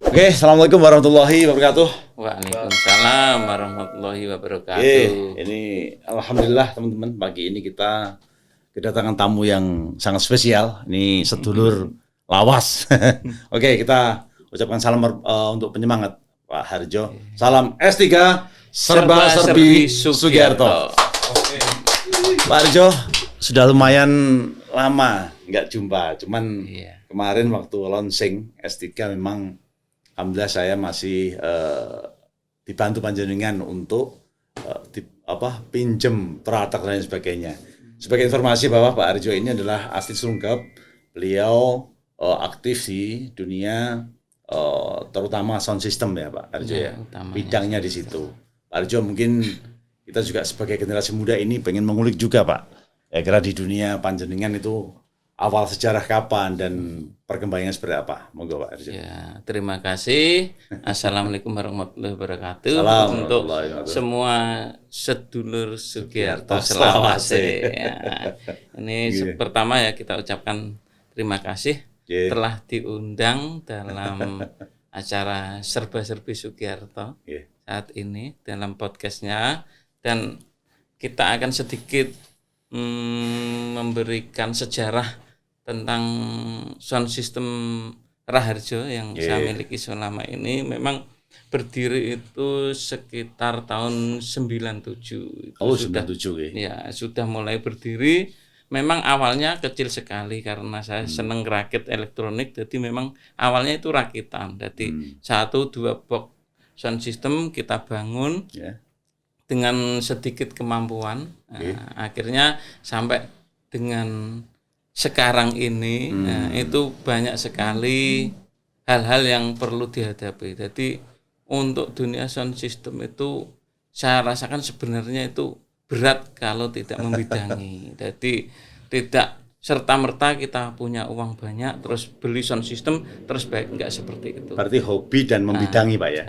Oke, assalamualaikum warahmatullahi wabarakatuh. Waalaikumsalam warahmatullahi wabarakatuh. Ini alhamdulillah teman-teman, pagi ini kita kedatangan tamu yang sangat spesial. Ini sedulur lawas. Oke, kita ucapkan salam untuk penyemangat Pak Harjo. Salam S3 Serba Serbi Sugiarto. Pak Harjo sudah lumayan lama nggak jumpa, cuman kemarin waktu launching S3 memang alhamdulillah saya masih dibantu panjenengan untuk pinjem peralatan dan lain sebagainya. Sebagai informasi bahwa Pak Harjo ini adalah asli Serungkep, beliau aktif di dunia terutama sound system ya Pak Harjo ya, bidangnya di situ. Pak Harjo mungkin kita juga sebagai generasi muda ini pengen mengulik juga Pak, ya kira di dunia panjenengan itu awal sejarah kapan dan perkembangannya seperti apa? Monggo Pak Harjo. Ya, terima kasih. Assalamualaikum warahmatullahi wabarakatuh. Untuk semua sedulur Sugiarto selawase. Ya. Ini pertama ya kita ucapkan terima kasih telah diundang dalam acara Serba Serbi Sugiarto saat ini dalam podcastnya, dan kita akan sedikit memberikan sejarah tentang sound system Raharjo yang saya miliki selama ini. Memang berdiri itu sekitar tahun 97. Itu sudah 97 ya, sudah mulai berdiri. Memang awalnya kecil sekali karena saya seneng rakit elektronik, jadi memang awalnya itu rakitan. Jadi 1-2 box sound system kita bangun dengan sedikit kemampuan. Akhirnya sampai dengan sekarang ini, itu banyak sekali hal-hal yang perlu dihadapi. Jadi untuk dunia sound system itu saya rasakan sebenarnya itu berat kalau tidak membidangi. Jadi tidak serta-merta kita punya uang banyak terus beli sound system terus baik, enggak seperti itu. Berarti hobi dan membidangi Pak ya.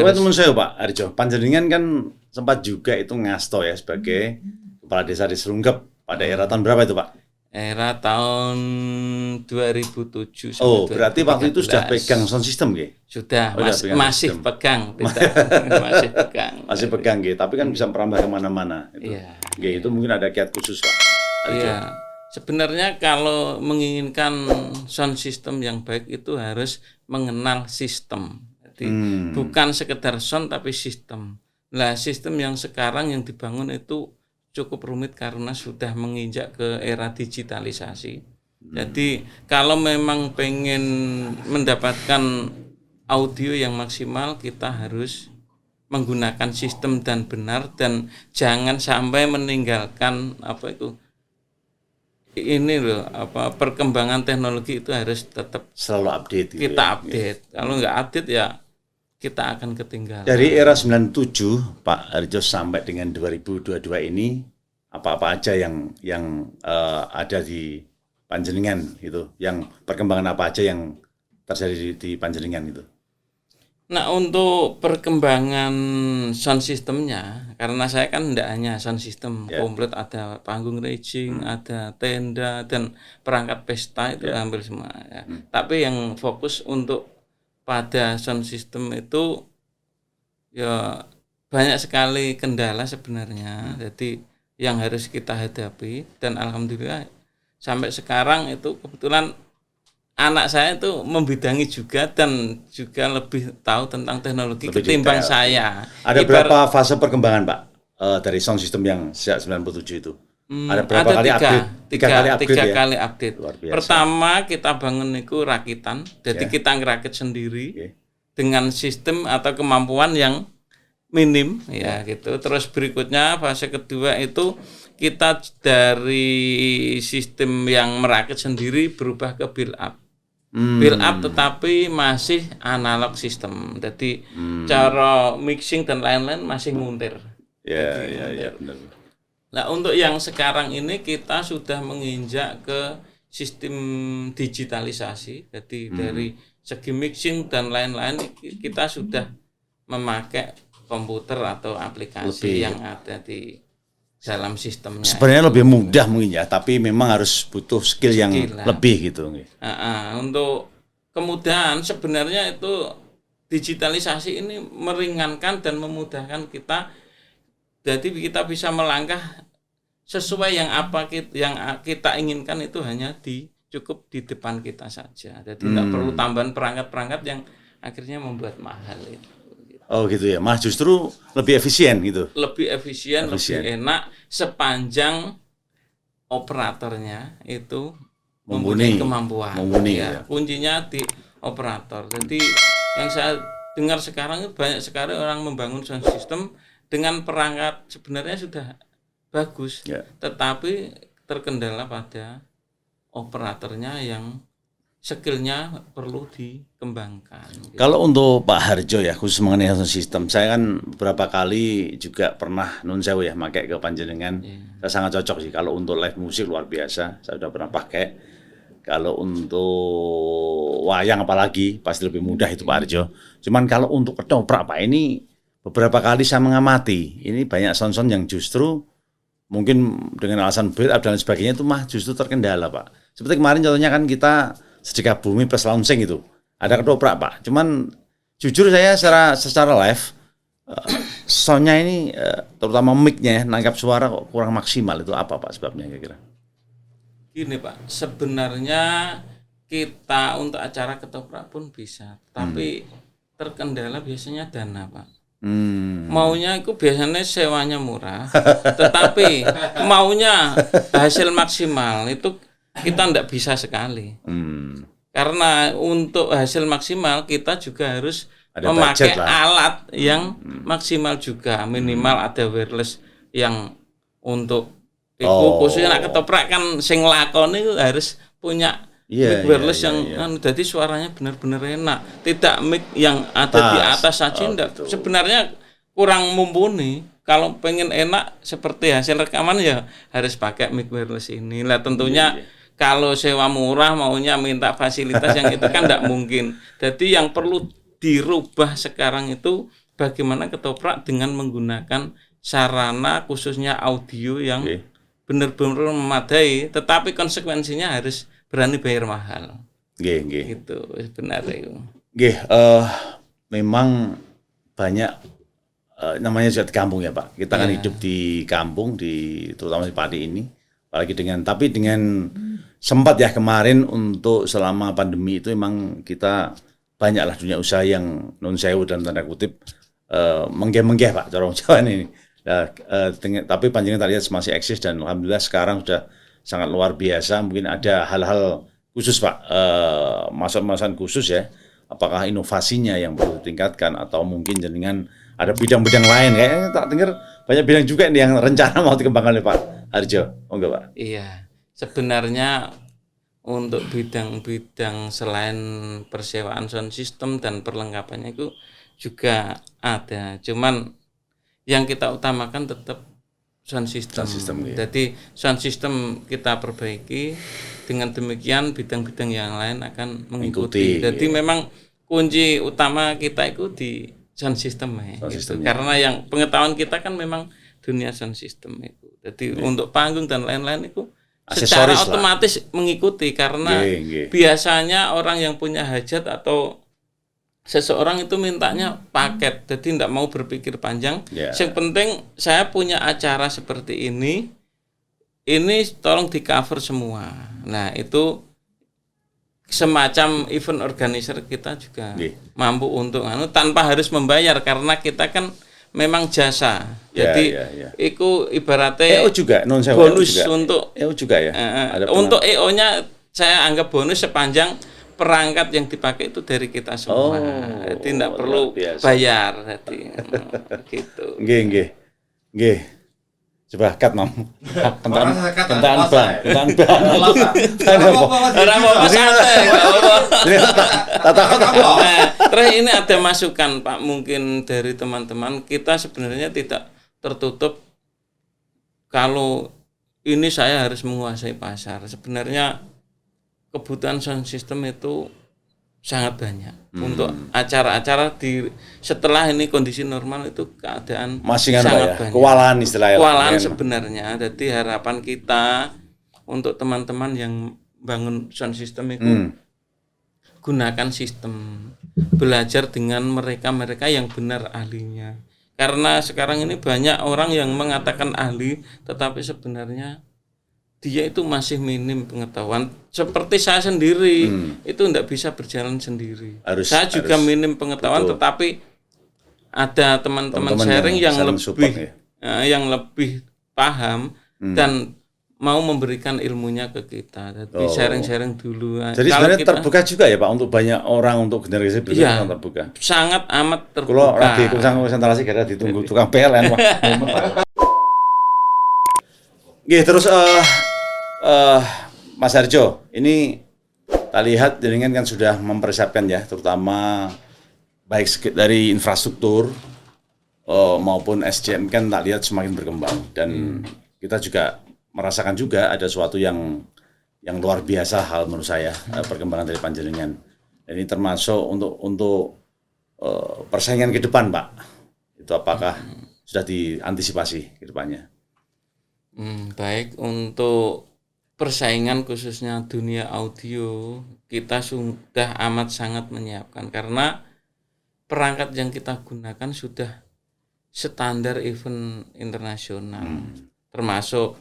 Teman saya Pak Harjo, panjenengan kan sempat juga itu ngasto ya sebagai kepala desa di Serungkep pada era tahun berapa itu Pak? Era tahun 2007 sampai berarti 2013. Waktu itu sudah pegang sound system gitu? Sudah, masih pegang. Masih pegang. Masih pegang gitu, tapi kan bisa merambah kemana-mana. Itu mungkin ada kiat khusus Pak. Iya, sebenarnya kalau menginginkan sound system yang baik itu harus mengenal sistem. Jadi bukan sekedar sound tapi sistem. Nah, sistem yang sekarang yang dibangun itu cukup rumit karena sudah menginjak ke era digitalisasi. Jadi kalau memang pengen mendapatkan audio yang maksimal, kita harus menggunakan sistem dan benar, dan jangan sampai meninggalkan perkembangan teknologi itu harus tetap selalu update. Kita update. Kalau nggak update ya kita akan ketinggalan. Dari era 97 Pak Harjo sampai dengan 2022 ini apa-apa aja yang ada di panjenengan itu, yang perkembangan apa aja yang terjadi di panjenengan itu? Nah, untuk perkembangan sound systemnya, karena saya kan tidak hanya sound system komplit, ada panggung raging, ada tenda dan perangkat pesta itu hampir semua ya. Tapi yang fokus untuk pada sound system itu ya banyak sekali kendala sebenarnya. Jadi yang harus kita hadapi, dan alhamdulillah sampai sekarang itu kebetulan anak saya itu membidangi juga dan juga lebih tahu tentang teknologi ketimbang saya. Ada berapa fase perkembangan Pak dari sound system yang sejak 97 itu? Ada berapa kali update? Tiga kali update. Pertama kita bangun itu rakitan, jadi kita ngerakit sendiri dengan sistem atau kemampuan yang minim gitu. Terus berikutnya fase kedua itu kita dari sistem yang merakit sendiri berubah ke build up. Build up tetapi masih analog sistem. Jadi cara mixing dan lain-lain masih nguntir. Ya, benar. Nah, untuk yang sekarang ini kita sudah menginjak ke sistem digitalisasi. Jadi dari segi mixing dan lain-lain kita sudah memakai komputer atau aplikasi yang ada di dalam sistemnya. Sebenarnya lebih mudah mungkin ya, tapi memang harus butuh skill yang lebih gitu. Untuk kemudahan sebenarnya itu digitalisasi ini meringankan dan memudahkan kita. Jadi kita bisa melangkah sesuai yang kita inginkan itu hanya cukup di depan kita saja. Jadi tidak perlu tambahan perangkat-perangkat yang akhirnya membuat mahal itu. Oh gitu ya, Mas, justru lebih efisien gitu. Lebih efisien, lebih enak sepanjang operatornya itu mempunyai kemampuan. Ya. Kuncinya di operator. Jadi yang saya dengar sekarang itu banyak sekali orang membangun sound system dengan perangkat sebenarnya sudah bagus, tetapi terkendala pada operatornya yang skillnya perlu dikembangkan. Gitu. Kalau untuk Pak Harjo ya, khusus mengenai sound system, saya kan beberapa kali juga pernah nun sewu ya, pakai ke panjenengan. Saya sangat cocok sih. Kalau untuk live musik luar biasa, saya sudah pernah pakai. Kalau untuk wayang apalagi pasti lebih mudah itu Pak Harjo. Cuman kalau untuk ketoprak Pak, ini beberapa kali saya mengamati, ini banyak sound-sound yang justru mungkin dengan alasan build up dan sebagainya itu justru terkendala Pak. Seperti kemarin contohnya kan kita Sedekah Bumi plus launching itu ada ketoprak Pak. Cuman jujur saya secara live soundnya ini terutama mic-nya nangkap suara kok kurang maksimal. Itu apa Pak sebabnya kira-kira? Gini Pak, sebenarnya kita untuk acara ketoprak pun bisa, tapi terkendala biasanya dana Pak. Maunya itu biasanya sewanya murah, tetapi maunya hasil maksimal itu kita tidak bisa sekali. Karena untuk hasil maksimal kita juga harus memakai alat yang maksimal juga, minimal ada wireless yang untuk khususnya nak ketoprak kan sing lakon itu harus punya mic wireless yang jadi suaranya benar-benar enak, tidak mic yang ada di atas saja sebenarnya kurang mumpuni. Kalau pengen enak seperti hasil rekaman ya harus pakai mic wireless ini lah tentunya. Kalau sewa murah maunya minta fasilitas yang itu kan tidak mungkin. Jadi yang perlu dirubah sekarang itu bagaimana ketoprak dengan menggunakan sarana khususnya audio yang benar-benar memadai, tetapi konsekuensinya harus berani bayar mahal. Gitu sebenarnya. Memang banyak namanya juga di kampung ya Pak. Kita kan hidup di kampung terutama di Pati ini. Apalagi dengan sempat ya kemarin untuk selama pandemi itu emang kita banyaklah dunia usaha yang non sewu dan tanda kutip menggeh-menggeh Pak cara Jawa ini. Tapi panjenengan lihat masih eksis dan alhamdulillah sekarang sudah sangat luar biasa. Mungkin ada hal-hal khusus Pak, masukan khusus ya. Apakah inovasinya yang perlu ditingkatkan atau mungkin jenengan ada bidang-bidang lain kayaknya tak dengar banyak bidang juga nih yang rencana mau dikembangkan oleh Pak Harjo. Oh enggak Pak? Iya. Sebenarnya untuk bidang-bidang selain persewaan sound system dan perlengkapannya itu juga ada. Cuman yang kita utamakan tetap sound system. Jadi sound system kita perbaiki, dengan demikian bidang-bidang yang lain akan mengikuti. Jadi memang kunci utama kita itu di sound system gitu. Karena yang pengetahuan kita kan memang dunia sound system itu. Jadi untuk panggung dan lain-lain itu secara otomatis mengikuti karena biasanya orang yang punya hajat atau seseorang itu mintanya paket, jadi tidak mau berpikir panjang. Yang penting saya punya acara seperti ini tolong di cover semua. Nah itu semacam event organizer kita juga mampu untuk tanpa harus membayar karena kita kan memang jasa. Jadi itu ibaratnya juga, bonus juga. Untuk juga ya. Untuk EO-nya saya anggap bonus sepanjang perangkat yang dipakai itu dari kita semua. Jadi tidak perlu bayar. Jadi gitu. Nggih. Coba kat Mam. Kentaan bang. Terus ini ada masukan Pak mungkin dari teman-teman, kita sebenarnya tidak tertutup kalau ini saya harus menguasai pasar. Sebenarnya kebutuhan sound system itu sangat banyak untuk acara-acara setelah ini kondisi normal itu keadaan masih sangat banyak. Kewalahan istilahnya. Kewalahan sebenarnya. Jadi harapan kita untuk teman-teman yang bangun sound system itu gunakan sistem, belajar dengan mereka-mereka yang benar ahlinya. Karena sekarang ini banyak orang yang mengatakan ahli, tetapi sebenarnya dia itu masih minim pengetahuan. Seperti saya sendiri, itu tidak bisa berjalan sendiri. Saya juga minim pengetahuan, betul. Tetapi ada teman-teman sharing yang lebih support, ya? Yang lebih paham dan mau memberikan ilmunya ke kita. Jadi sharing-sharing dulu. Jadi sebenarnya terbuka juga ya Pak untuk banyak orang, untuk generasi berikutnya terbuka. Sangat amat terbuka. Kalau lagi konsentrasi karena ditunggu tukang PLN Pak. Oke, terus Mas Harjo, ini kita lihat jaringan kan sudah mempersiapkan ya, terutama baik dari infrastruktur maupun SDM kan tak lihat semakin berkembang, dan kita juga merasakan juga ada sesuatu yang luar biasa hal menurut saya, perkembangan dari Panjenengan. Ini termasuk untuk persaingan ke depan Pak. Itu apakah sudah diantisipasi ke depannya? Baik, untuk persaingan khususnya dunia audio kita sudah amat sangat menyiapkan, karena perangkat yang kita gunakan sudah standar event internasional, termasuk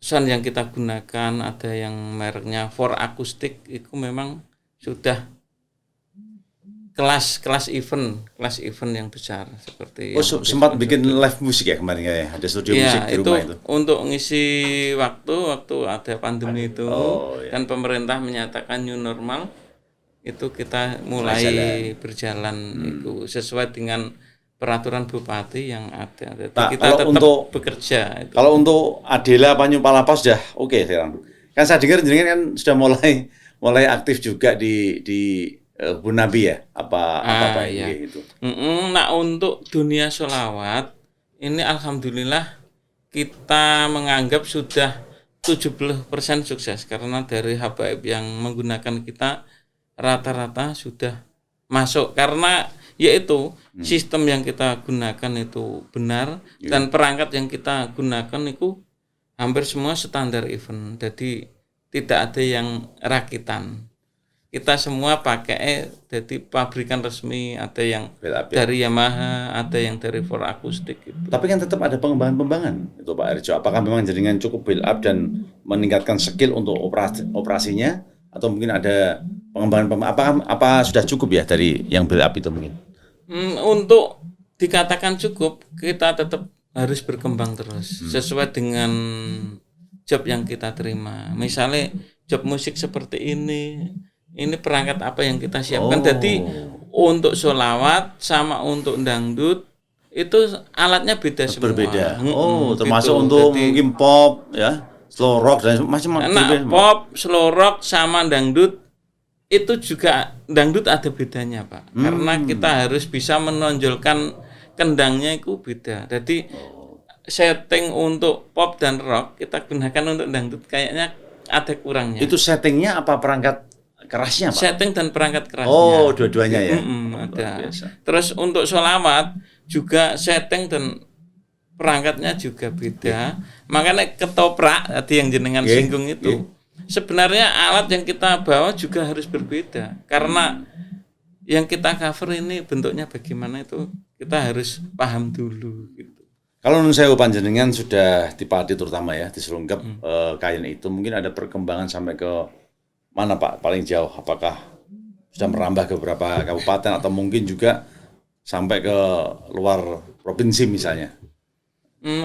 sound yang kita gunakan ada yang mereknya For Acoustic, itu memang sudah kelas event yang besar seperti. Sempat bikin live musik ya kemarin ya, ada studio musik di rumah itu. Untuk ngisi waktu ada pandemi itu, dan pemerintah menyatakan new normal, itu kita mulai berjalan itu sesuai dengan peraturan bupati yang ada. Jadi kita tetap bekerja. Itu. Kalau untuk Adela Panyu Palapa sudah oke sekarang. Kan saya dengar kan sudah mulai aktif juga di Kebun Nabi ya, apa iya. Gitu. Nah, untuk dunia sholawat ini alhamdulillah kita menganggap sudah 70% sukses, karena dari habaib yang menggunakan kita rata-rata sudah masuk, karena yaitu sistem yang kita gunakan itu benar, dan perangkat yang kita gunakan itu hampir semua standar event, jadi tidak ada yang rakitan. Kita semua pakai jadi pabrikan resmi, ada yang dari Yamaha, ada yang dari For Acoustic gitu. Tapi kan tetap ada pengembangan itu Pak Harjo. Apakah memang jaringan cukup build up dan meningkatkan skill untuk operasinya, atau mungkin ada pengembangan apa sudah cukup ya dari yang build up itu mungkin? Untuk dikatakan cukup, kita tetap harus berkembang terus sesuai dengan job yang kita terima. Misalnya job musik seperti ini perangkat apa yang kita siapkan. Jadi untuk sholawat sama untuk dangdut itu alatnya beda semua. Berbeda. Termasuk gitu. Untuk mungkin pop ya, slow rock dan macam-macam. Nah, pop, slow rock sama dangdut itu juga, dangdut ada bedanya Pak. Karena kita harus bisa menonjolkan kendangnya itu beda. Jadi setting untuk pop dan rock kita gunakan untuk dangdut kayaknya ada kurangnya. Itu settingnya apa perangkat kerasnya Pak? Setting dan perangkat kerasnya. Dua-duanya ya. Ada. Terus untuk sholawat juga setting dan perangkatnya juga beda. Makanya ketoprak tadi yang jenengan singgung itu. Sebenarnya alat yang kita bawa juga harus berbeda. Karena yang kita cover ini bentuknya bagaimana itu kita harus paham dulu gitu. Kalau menurut saya Panjenengan sudah di Pati terutama ya, di Selunggap kain itu, mungkin ada perkembangan sampai ke mana Pak paling jauh? Apakah sudah merambah ke beberapa kabupaten atau mungkin juga sampai ke luar provinsi misalnya?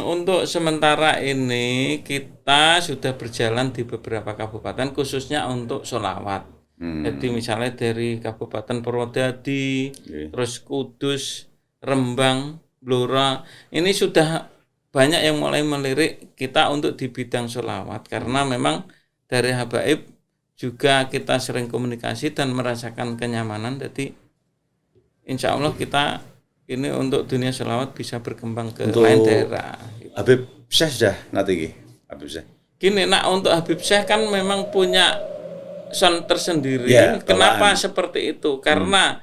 Untuk sementara ini kita sudah berjalan di beberapa kabupaten khususnya untuk sholawat. Jadi misalnya dari Kabupaten Purwodadi, terus Kudus, Rembang, Blora, ini sudah banyak yang mulai melirik kita untuk di bidang sholawat, karena memang dari habaib juga kita sering komunikasi dan merasakan kenyamanan. Jadi insya Allah kita ini untuk dunia sholawat bisa berkembang ke lain daerah. Habib Syekh sudah nanti Habib Syekh. Gini, untuk Habib Syekh kan memang punya sound tersendiri. Kenapa seperti itu? Karena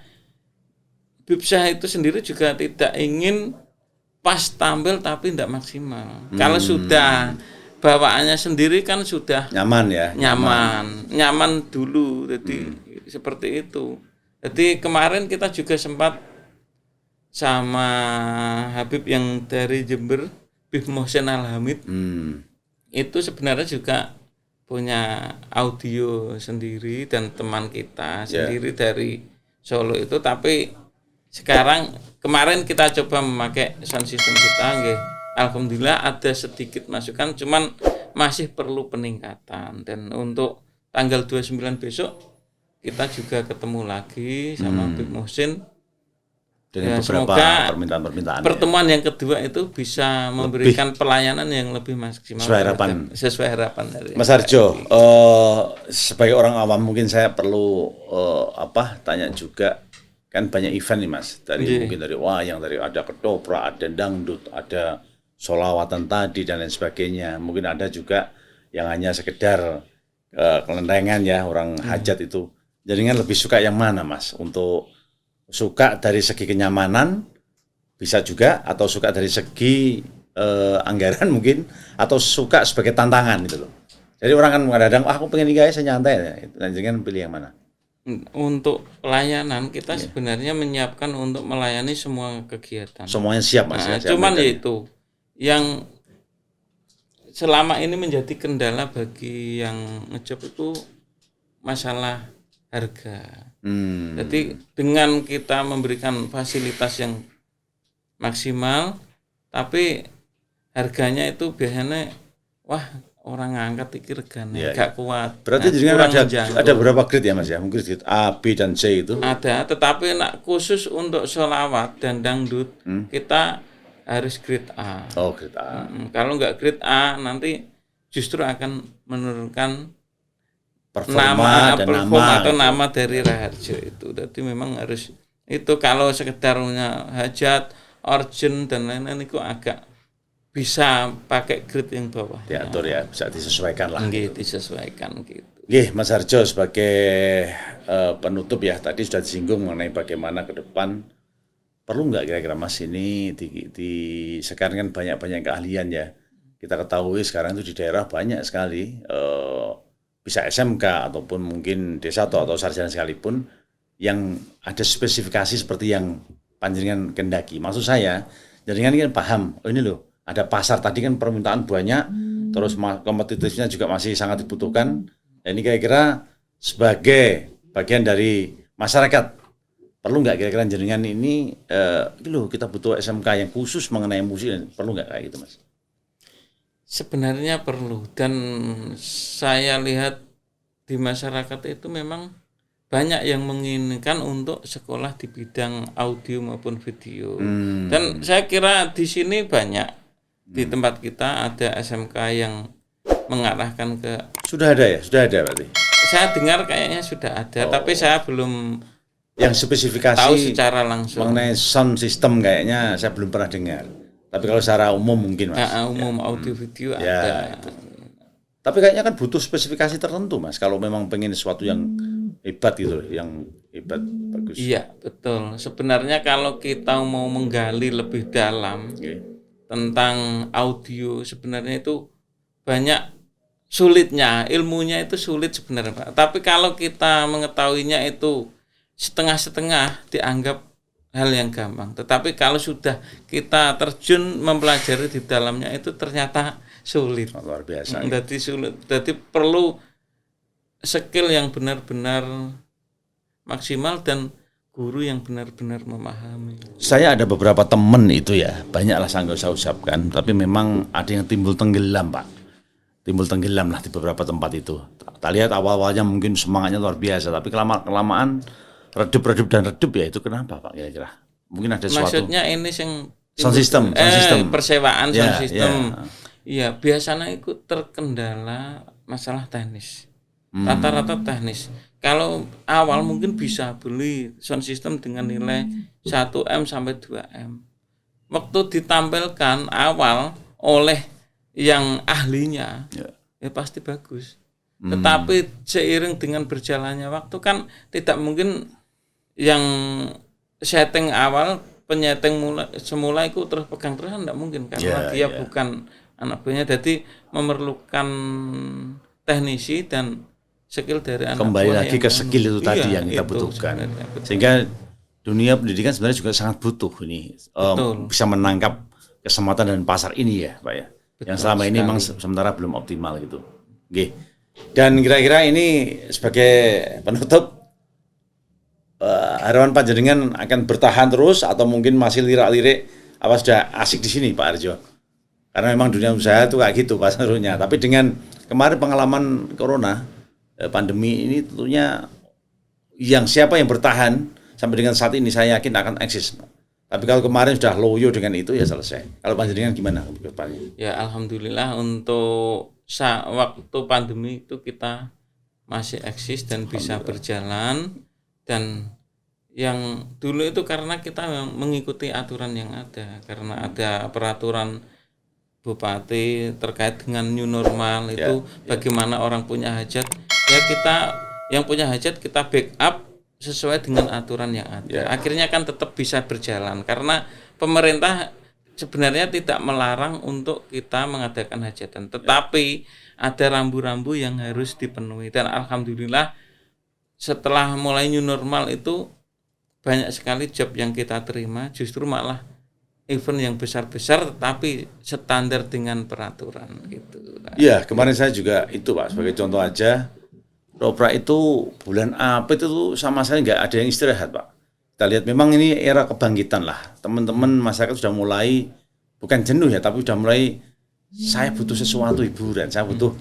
Habib Syekh itu sendiri juga tidak ingin pas tampil tapi tidak maksimal. Kalau sudah bawaannya sendiri kan sudah Nyaman ya. nyaman dulu, jadi seperti itu. Jadi kemarin kita juga sempat sama Habib yang dari Jember, Bib Mohsen Alhamid, itu sebenarnya juga punya audio sendiri dan teman kita sendiri dari Solo itu, tapi sekarang kemarin kita coba memakai sound system kita, alhamdulillah ada sedikit masukan, cuman masih perlu peningkatan. Dan untuk tanggal 29 besok kita juga ketemu lagi sama Bib Mohsin. Dengan beberapa permintaan-permintaan. Pertemuan yang kedua itu bisa memberikan pelayanan yang lebih maksimal sesuai harapan dari Mas Harjo. Sebagai orang awam mungkin saya perlu tanya juga, kan banyak event nih Mas, mungkin dari wayang, dari ada ketoprak, ada dangdut, ada sholawatan tadi dan lain sebagainya. Mungkin ada juga yang hanya sekedar kelentengan ya, orang hajat itu. Jadi kan lebih suka yang mana Mas? Untuk suka dari segi kenyamanan bisa juga, atau suka dari segi anggaran mungkin, atau suka sebagai tantangan gitu loh. Jadi orang kan kadang-kadang aku pengen nikah saya nyantai ya. Jangan pilih yang mana? Untuk pelayanan kita sebenarnya menyiapkan untuk melayani semua kegiatan. Semuanya siap Mas. Cuman yaitu yang selama ini menjadi kendala bagi yang ngejob itu masalah harga. Jadi dengan kita memberikan fasilitas yang maksimal, tapi harganya itu biasanya orang ngangkat iki regane gak kuat. Berarti jadi ada berapa grade ya Mas ya? Mungkin grade A, B dan C itu. Ada, tetapi khusus untuk sholawat dan dangdut kita harus grade A. Oh, grade A. Kalau nggak grade A nanti justru akan menurunkan performa atau nama dari Raharjo itu. Jadi memang harus itu, kalau sekedarnya hajat, urgent dan lain-lain itu agak bisa pakai grade yang bawah. Diatur ya, bisa disesuaikan lah. Disesuaikan gitu. Mas Harjo, sebagai penutup ya, tadi sudah disinggung mengenai bagaimana ke depan perlu nggak kira-kira Mas ini sekarang kan banyak keahlian ya. Kita ketahui sekarang itu di daerah banyak sekali bisa SMK ataupun mungkin D1 atau sarjana sekalipun yang ada spesifikasi seperti yang panjenengan kendaki. Maksud saya, jenengan kan paham, ini loh, ada pasar tadi kan permintaan banyak, terus kompetitifnya juga masih sangat dibutuhkan. Ini kira-kira sebagai bagian dari masyarakat, perlu nggak kira-kira jenengan ini loh, kita butuh SMK yang khusus mengenai musik, perlu nggak kayak gitu Mas? Sebenarnya perlu, dan saya lihat di masyarakat itu memang banyak yang menginginkan untuk sekolah di bidang audio maupun video. Dan saya kira di sini banyak, di tempat kita ada SMK yang mengarahkan ke... Sudah ada berarti? Saya dengar kayaknya sudah ada, tapi saya belum yang spesifikasi tahu secara langsung mengenai sound system, kayaknya saya belum pernah dengar. Tapi kalau secara umum mungkin Mas. Umum audio video ada. Tapi kayaknya kan butuh spesifikasi tertentu Mas, kalau memang pengen sesuatu yang hebat gitu, yang hebat, bagus. Iya, betul. Sebenarnya kalau kita mau menggali lebih dalam tentang audio, sebenarnya itu banyak sulitnya, ilmunya itu sulit sebenarnya Pak. Tapi kalau kita mengetahuinya itu setengah-setengah, dianggap hal yang gampang. Tetapi kalau sudah kita terjun mempelajari di dalamnya itu ternyata sulit. Luar biasa. Jadi sulit. Jadi perlu skill yang benar-benar maksimal dan guru yang benar-benar memahami. Saya ada beberapa teman itu ya, banyaklah saya nggak usah ucapkan, tapi memang ada yang timbul tenggelam Pak. Timbul tenggelam lah di beberapa tempat itu. Kita lihat awal-awalnya mungkin semangatnya luar biasa, tapi kelamaan redup ya, itu kenapa Pak kira-kira? Mungkin ada sesuatu. Maksudnya ini yang sound system. Persewaan sound system. Iya, biasanya ikut terkendala masalah teknis. Rata-rata teknis. Kalau awal mungkin bisa beli sound system dengan nilai 1M sampai 2M. Waktu ditampilkan awal oleh yang ahlinya, ya pasti bagus. Tetapi seiring dengan berjalannya waktu kan tidak mungkin yang setting awal, penyeting semula itu terus pegang terus, tidak mungkin karena dia bukan anak buahnya. Jadi memerlukan teknisi dan skill dari anak Kembali buah lagi yang ke skill itu tadi yang kita itu butuhkan. sebenarnya, betul. Sehingga dunia pendidikan sebenarnya juga sangat butuh ini bisa menangkap kesempatan dan pasar ini ya, Pak ya. Yang selama ini memang sementara belum optimal gitu. Oke. Dan kira-kira ini sebagai penutup, harapan panjenengan akan bertahan terus atau mungkin masih lirak-lirik apa sudah asik di sini Pak Arjo? Karena memang dunia usaha itu kayak gitu pasarnya. Tapi dengan kemarin pengalaman corona, pandemi ini tentunya siapa yang bertahan sampai dengan saat ini saya yakin akan eksis. Tapi kalau kemarin sudah loyo dengan itu ya selesai. Kalau panjenengan gimana ke depannya? Ya alhamdulillah untuk waktu pandemi itu kita masih eksis dan bisa berjalan, dan yang dulu itu karena kita mengikuti aturan yang ada, karena ada peraturan Bupati terkait dengan new normal itu bagaimana orang punya hajat, ya kita yang punya hajat kita backup sesuai dengan aturan yang ada. Akhirnya kan tetap bisa berjalan karena pemerintah sebenarnya tidak melarang untuk kita mengadakan hajatan, tetapi ada rambu-rambu yang harus dipenuhi. Dan alhamdulillah setelah mulai new normal itu banyak sekali job yang kita terima justru malah event yang besar-besar tetapi standar dengan peraturan gitu. Iya, kemarin saya juga itu Pak, sebagai contoh aja, Ketoprak itu bulan apa itu tuh sama saya nggak ada yang istirahat Pak. Kita lihat memang ini era kebangkitan lah. Teman-teman masyarakat sudah mulai bukan jenuh ya, tapi sudah mulai saya butuh sesuatu hiburan, saya butuh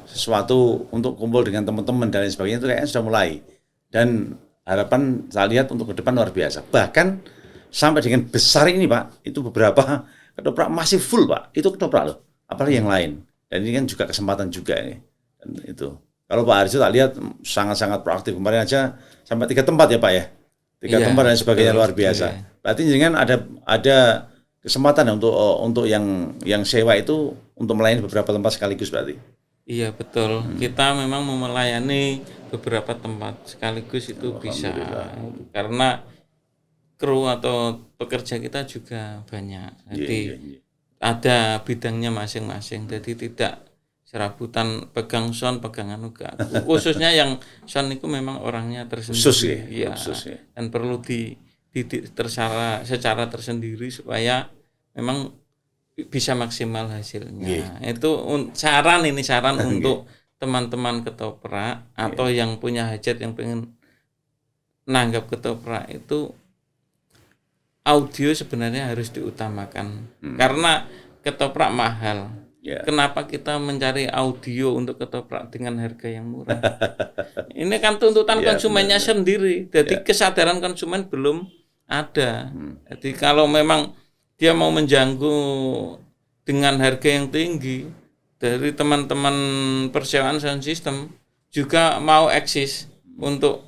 sesuatu untuk kumpul dengan teman-teman dan lain sebagainya, itu kayaknya sudah mulai. Dan harapan saya lihat untuk ke depan luar biasa. Bahkan sampai dengan besar ini Pak, itu beberapa ketoprak masih full Pak. Itu ketoprak loh, apalagi yang lain. Dan ini kan juga kesempatan juga ini. Dan itu. Kalau Pak Arjo tak lihat sangat-sangat proaktif. Kemarin aja sampai 3 tempat ya Pak ya. 3 tempat dan sebagainya luar biasa. Berarti jangan ada kesempatan untuk yang sewa itu untuk melayani beberapa tempat sekaligus berarti. Iya betul. Kita memang melayani beberapa tempat sekaligus itu bisa. Karena kru atau pekerja kita juga banyak. Jadi ada bidangnya masing-masing. Jadi tidak serabutan pegang sound, pegang enggak. Khususnya yang sound itu memang orangnya tersendiri. Khusus ya. Dan perlu dididik secara tersendiri supaya memang bisa maksimal hasilnya. Itu saran untuk teman-teman ketoprak atau yang punya hajat yang pengen nanggap ketoprak itu, audio sebenarnya harus diutamakan karena ketoprak mahal. Kenapa kita mencari audio untuk ketoprak dengan harga yang murah? Ini kan tuntutan konsumennya sendiri. Jadi kesadaran konsumen belum ada. Jadi kalau memang dia mau menjangkau dengan harga yang tinggi, dari teman-teman persewaan sound system juga mau eksis untuk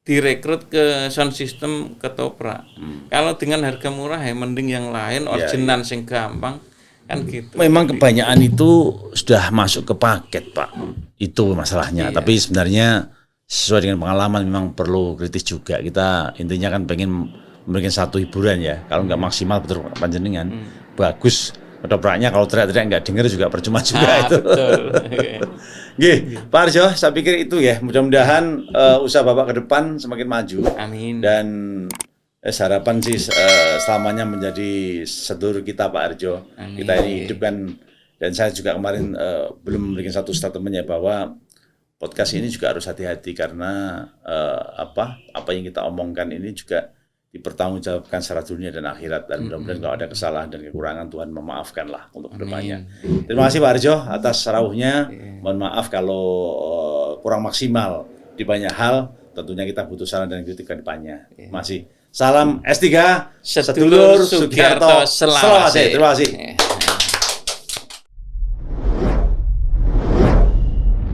direkrut ke sound system ketoprak. Kalau dengan harga murah ya mending yang lain original sing gampang kan gitu. Memang kebanyakan itu sudah masuk ke paket Pak. Itu masalahnya. Tapi sebenarnya sesuai dengan pengalaman memang perlu kritis juga. Kita intinya kan pengen memberikan satu hiburan ya. Kalau nggak maksimal betul panjenengan bagus ketopraknya, kalau teriak-teriak nggak dengar juga percuma juga itu. Betul. Pak Arjo, saya pikir itu ya. Mudah-mudahan usaha Bapak ke depan semakin maju. Amin. Dan harapan sih selamanya menjadi sedulur kita Pak Arjo. Amin. Kita ini hidup kan, dan saya juga kemarin belum memberikan satu statement ya bahwa podcast ini juga harus hati-hati karena apa yang kita omongkan ini juga dipertanggungjawabkan secara dunia dan akhirat, dan mudah-mudahan kalau ada kesalahan dan kekurangan Tuhan memaafkanlah untuk kedepannya. Terima kasih Pak Arjo atas rawuhnya. Mohon maaf kalau kurang maksimal di banyak hal. Tentunya kita butuh saran dan kritik ke depannya. Masih salam S3 sedulur Sugiarto Selawase. Terima kasih.